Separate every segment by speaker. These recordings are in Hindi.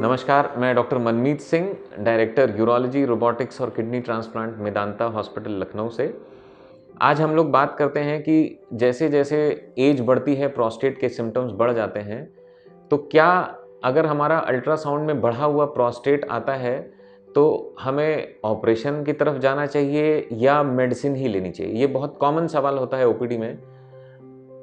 Speaker 1: नमस्कार, मैं डॉक्टर मनमीत सिंह, डायरेक्टर यूरोलॉजी, रोबोटिक्स और kidney transplant Medanta hospital Lucknow से। आज हम लोग बात करते हैं कि जैसे-जैसे एज बढ़ती है, प्रोस्टेट के सिम्पटम्स बढ़ जाते हैं, तो क्या अगर हमारा अल्ट्रासाउंड में बढ़ा हुआ प्रोस्टेट आता है, तो हमें ऑपरेशन की तरफ जाना चाहिए या मेडिसिन ही लेनी चाहिए? ये बहुत कॉमन सवाल होता है ओपीडी में।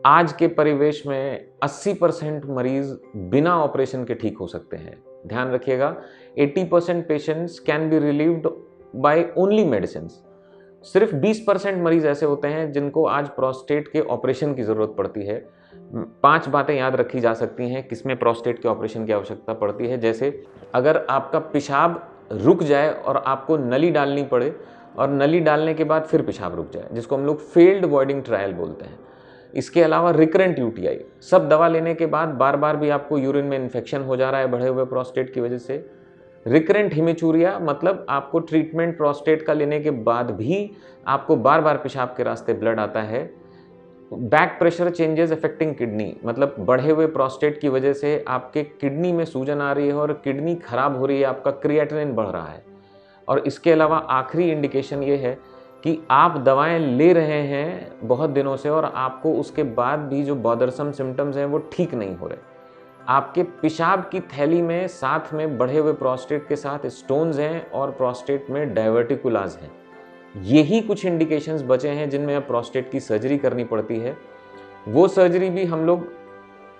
Speaker 1: आज के परिवेश में 80% मरीज़ बिना ऑपरेशन के ठीक हो सकते हैं। ध्यान रखिएगा, 80% patients can be relieved by only medicines. सिर्फ 20% मरीज ऐसे होते हैं जिनको आज प्रोस्टेट के ऑपरेशन की ज़रूरत पड़ती है। 5 बातें याद रखी जा सकती हैं किसमें प्रोस्टेट के ऑपरेशन की आवश्यकता पड़ती है। जैसे अगर आपका पेशाब रुक जाए और आपको नली डालनी पड़े और नली डालने के बाद फिर पेशाब रुक जाए, जिसको हम लोग फेल्ड वॉइडिंग ट्रायल बोलते हैं। इसके अलावा रिकरेंट यूटीआई, सब दवा लेने के बाद बार बार भी आपको यूरिन में इन्फेक्शन हो जा रहा है बढ़े हुए प्रोस्टेट की वजह से। रिकरेंट हिमेचूरिया, मतलब आपको ट्रीटमेंट प्रोस्टेट का लेने के बाद भी आपको बार बार पेशाब के रास्ते ब्लड आता है। Back pressure changes affecting kidney, मतलब बढ़े हुए प्रोस्टेट की वजह से आपके किडनी में सूजन आ रही है और किडनी खराब हो रही है, आपका क्रिएटिनिन बढ़ रहा है। और इसके अलावा आखिरी इंडिकेशन ये है कि आप दवाएं ले रहे हैं बहुत दिनों से और आपको उसके बाद भी जो बॉदरसम सिम्टम्स हैं वो ठीक नहीं हो रहे। आपके पेशाब की थैली में साथ में बढ़े हुए प्रोस्टेट के साथ स्टोन्स हैं और प्रोस्टेट में डायवर्टिकुलाज हैं। यही कुछ इंडिकेशंस बचे हैं जिनमें अब प्रोस्टेट की सर्जरी करनी पड़ती है। वो सर्जरी भी हम लोग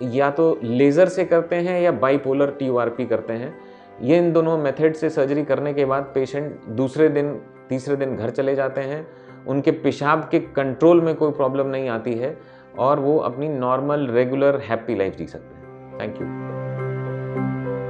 Speaker 1: या तो लेज़र से करते हैं या बाइपोलर TURP करते हैं। ये इन दोनों मेथड से सर्जरी करने के बाद पेशेंट दूसरे दिन तीसरे दिन घर चले जाते हैं। उनके पेशाब के कंट्रोल में कोई प्रॉब्लम नहीं आती है और वो अपनी नॉर्मल रेगुलर हैप्पी लाइफ जी सकते हैं। Thank you.